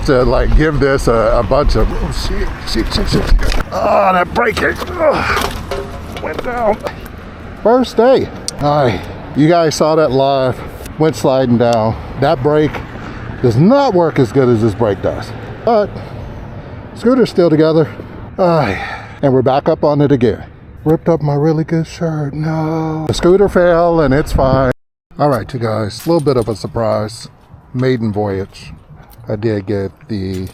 To like give this a bunch of shit. Oh, that braking went down. First day. All right, you guys saw that live. Went sliding down. That brake does not work as good as this brake does, but scooter's still together. All right, and we're back up on it again. Ripped up my really good shirt. No, the scooter fell and it's fine. All right, you guys, a little bit of a surprise. Maiden voyage. I did get the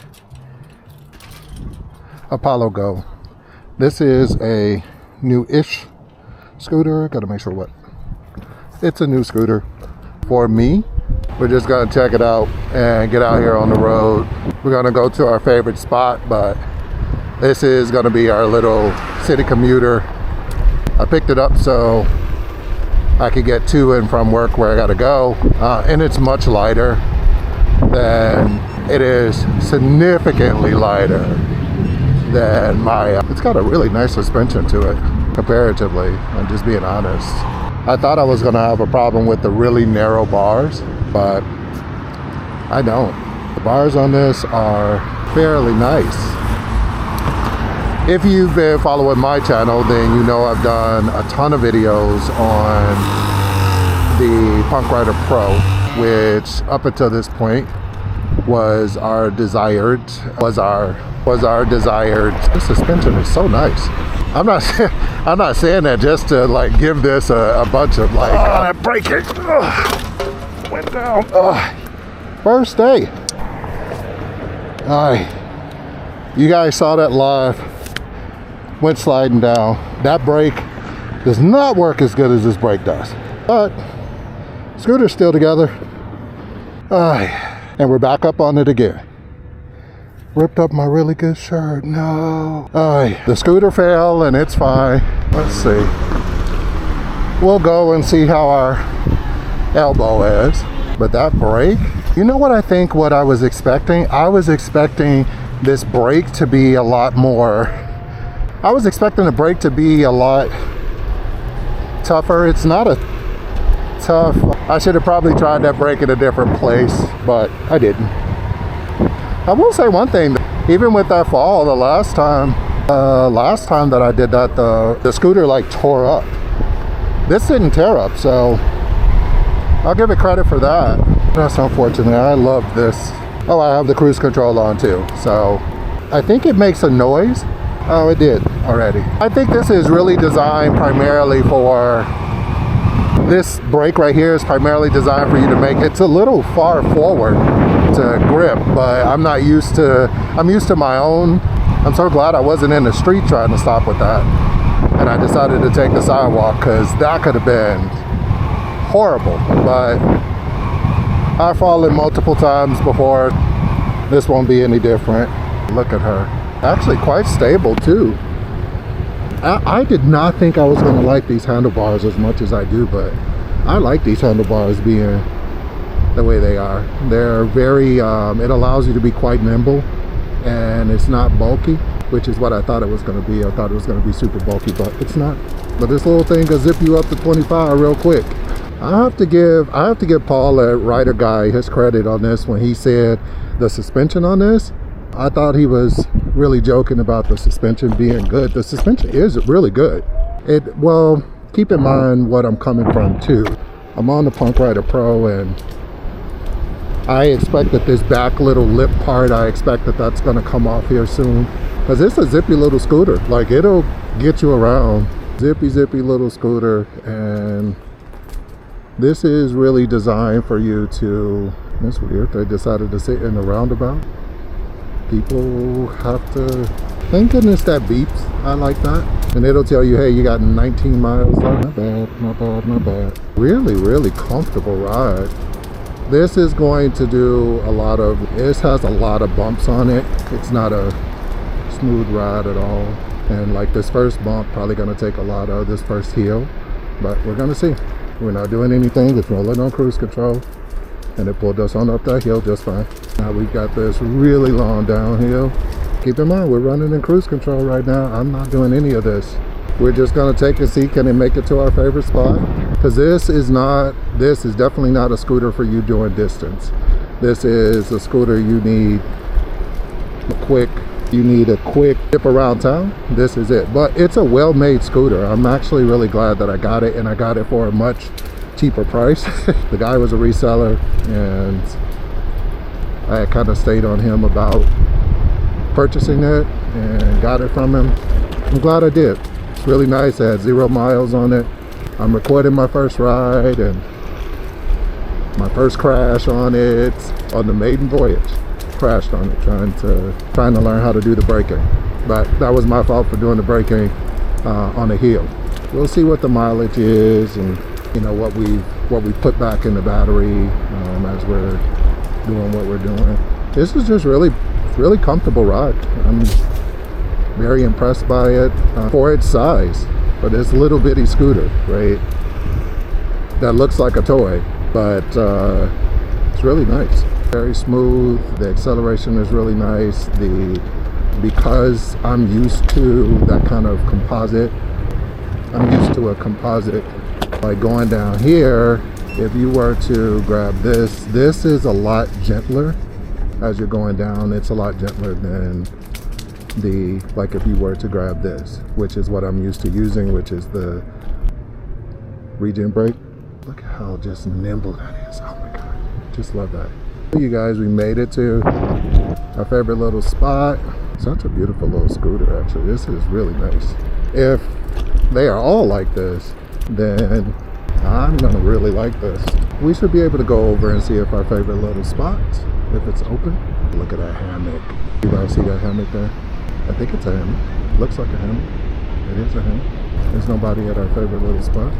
Apollo Go. This is a new-ish scooter. Gotta make sure what. It's a new scooter for me. We're just gonna check it out and get out here on the road. We're gonna go to our favorite spot, but this is gonna be our little city commuter. I picked it up so I could get to and from work where I gotta go, and it's much lighter than it is, significantly lighter than my it's got a really nice suspension to it comparatively. I'm just being honest. I thought I was going to have a problem with the really narrow bars, but I don't. The bars on this are fairly nice. If you've been following my channel, then you know I've done a ton of videos on the Punk Rider Pro, which up until this point was our desired. The suspension is so nice. I'm not saying that just to like give this a bunch of like, oh, that braking went down. First day. All right, you guys saw that live. Went sliding down. That brake does not work as good as this brake does, but scooter's still together. And we're back up on it again. Ripped up my really good shirt. No. The scooter fell and it's fine. Let's see. We'll go and see how our elbow is. But that brake, you know what I think what I was expecting? I was expecting this brake to be a lot more, I was expecting the brake to be a lot tougher. It's not a tough, I should have probably tried that brake in a different place, but I didn't. I will say one thing, even with that fall, the last time that I did that, the scooter like tore up. This didn't tear up, so I'll give it credit for that. That's unfortunate. I love this. Oh, I have the cruise control on too, so I think it makes a noise. Oh, it did already. I think this is really designed primarily for, this brake right here is primarily designed for you to make, it's a little far forward to grip, but I'm used to my own. I'm so glad I wasn't in the street trying to stop with that, and I decided to take the sidewalk because that could have been horrible. But I've fallen multiple times before. This won't be any different. Look at her, actually quite stable too. I did not think I was going to like these handlebars as much as I do, but I like these handlebars being the way they are. They're very, it allows you to be quite nimble, and it's not bulky, which is what I thought it was going to be. I thought it was going to be super bulky, but it's not. But this little thing can zip you up to 25 real quick. I have to give Paul, a rider guy, his credit on this. When he said the suspension on this, I thought he was really joking about the suspension being good. The suspension is really good. Well, keep in mind what I'm coming from too. I'm on the Punk Rider Pro, and I expect that this back little lip part, I expect that that's going to come off here soon, because it's a zippy little scooter. Like, it'll get you around. Zippy little scooter, and this is really designed for you to, that's weird, they decided to sit in the roundabout. People have to, thank goodness that beeps. I like that. And it'll tell you, hey, you got 19 miles left. Not bad. Really comfortable ride. This is going to do a lot of, this has a lot of bumps on it. It's not a smooth ride at all. And like this first bump, probably gonna take a lot of this first hill, but we're gonna see. We're not doing anything, just rolling on cruise control. And it pulled us on up that hill just fine. Now we've got this really long downhill. Keep in mind, we're running in cruise control right now. I'm not doing any of this. We're just gonna take and see, can it make it to our favorite spot? Because this is definitely not a scooter for you doing distance. This is a scooter you need you need a quick trip around town, this is it. But it's a well-made scooter. I'm actually really glad that I got it, and I got it for a much cheaper price. The guy was a reseller, and I kind of stayed on him about purchasing it and got it from him. I'm glad I did. It's really nice. It had 0 miles on it. I'm recording my first ride and my first crash on it on the Maiden voyage. Crashed on it trying to learn how to do the braking, but that was my fault for doing the braking on a hill. We'll see what the mileage is, and you know what we put back in the battery as we're doing what we're doing. This is just really comfortable ride. I'm very impressed by it for its size, for this little bitty scooter, right? That looks like a toy, but it's really nice. Very smooth. The acceleration is really nice. Because I'm used to that kind of composite, I'm used to a composite. Like going down here, if you were to grab this is a lot gentler as you're going down. It's a lot gentler than like if you were to grab this, which is what I'm used to using, which is the regen brake. Look at how just nimble that is. Oh my god, just love that. You guys, we made it to our favorite little spot. Such a beautiful little scooter, actually. This is really nice. If they are all like this, then I'm gonna really like this. We should be able to go over and see if our favorite little spot, if it's open. Look at that hammock. You guys see that hammock there? I think it's a hammock. Looks like a hammock. It is a hammock. There's nobody at our favorite little spot.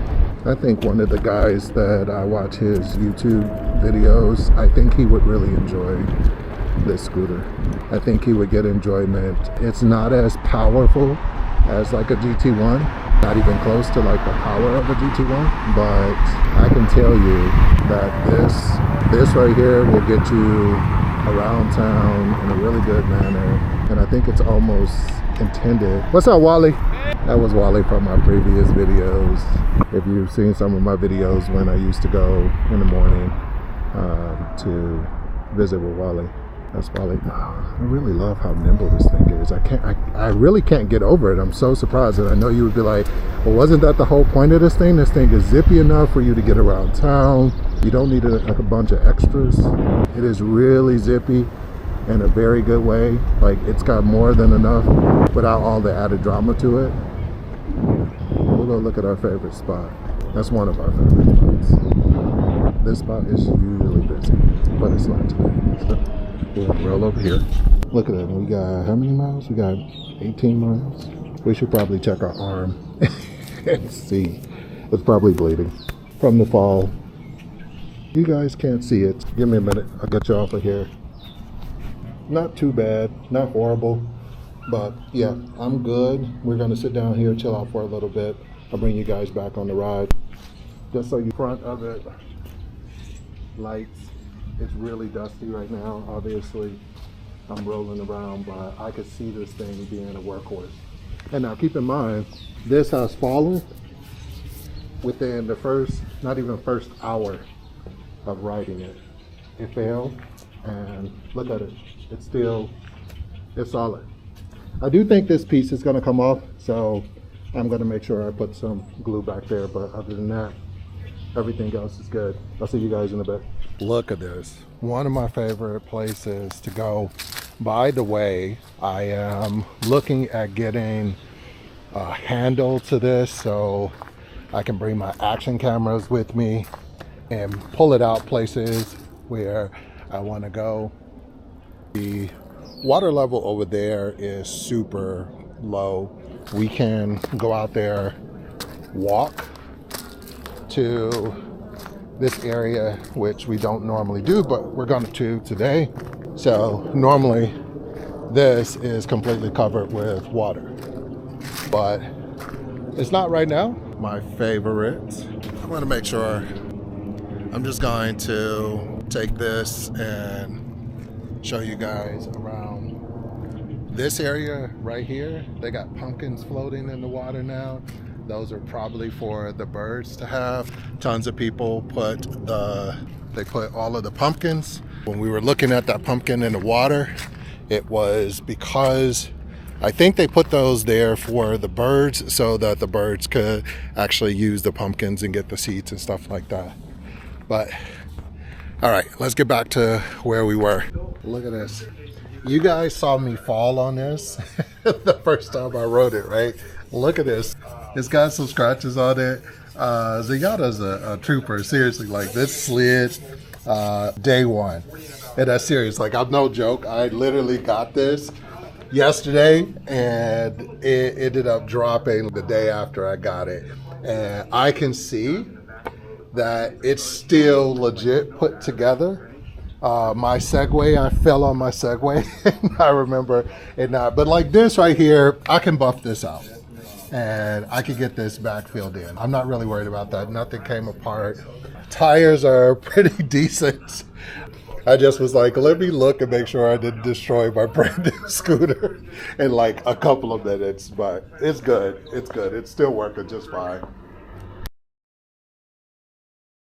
I think one of the guys that I watch his YouTube videos, I think he would really enjoy this scooter. I think he would get enjoyment. It's not as powerful as like a GT1, not even close to like the power of a GT1, but I can tell you that this right here will get you around town in a really good manner, and I think it's almost intended. What's up, Wally? That was Wally from my previous videos. If you've seen some of my videos when I used to go in the morning to visit with Wally, that's Wally. I really love how nimble this thing is. I really can't get over it. I'm so surprised, and I know you would be like, well, wasn't that the whole point of this thing? This thing is zippy enough for you to get around town. You don't need like a bunch of extras. It is really zippy in a very good way. Like, it's got more than enough without all the added drama to it. We'll go look at our favorite spot. That's one of our favorite spots. This spot is usually busy, but it's not today. So we'll roll over here. Look at that. We got how many miles? We got 18 miles. We should probably check our arm and see. It's probably bleeding from the fall. You guys can't see it. Give me a minute. I'll get you off of here. Not too bad. Not horrible. But yeah, I'm good. We're gonna sit down here, chill out for a little bit. I'll bring you guys back on the ride. Just so you front of it, lights. It's really dusty right now. Obviously, I'm rolling around, but I could see this thing being a workhorse. And now keep in mind, this has fallen within the first, not even first hour of riding it. It failed, and look at it. It's solid. I do think this piece is going to come off, so I'm going to make sure I put some glue back there, but other than that, everything else is good. I'll see you guys in a bit. Look at this. One of my favorite places to go. By the way, I am looking at getting a handle to this so I can bring my action cameras with me and pull it out places where I want to go. The water level over there is super low. We can go out there, walk to this area, which we don't normally do, but we're going to today. So normally this is completely covered with water, but it's not right now. My favorite. I'm going to make sure. I'm just going to take this and show you guys around this area right here. They got pumpkins floating in the water now. Those are probably for the birds to have. Tons of people put all of the pumpkins. When we were looking at that pumpkin in the water, it was because I think they put those there for the birds so that the birds could actually use the pumpkins and get the seeds and stuff like that. But all right, let's get back to where we were. Look at this. You guys saw me fall on this the first time I rode it, right? Look at this. It's got some scratches on it. Zenyatta's a trooper, seriously. Like, this slid day one. And that's serious. Like, I'm no joke. I literally got this yesterday, and it ended up dropping the day after I got it. And I can see that it's still legit put together. My Segway, I fell on my Segway, and I remember it not. But like this right here, I can buff this out, and I can get this back filled in. I'm not really worried about that. Nothing came apart. Tires are pretty decent. I just was like, let me look and make sure I didn't destroy my brand new scooter in like a couple of minutes, but it's good. It's good. It's still working just fine.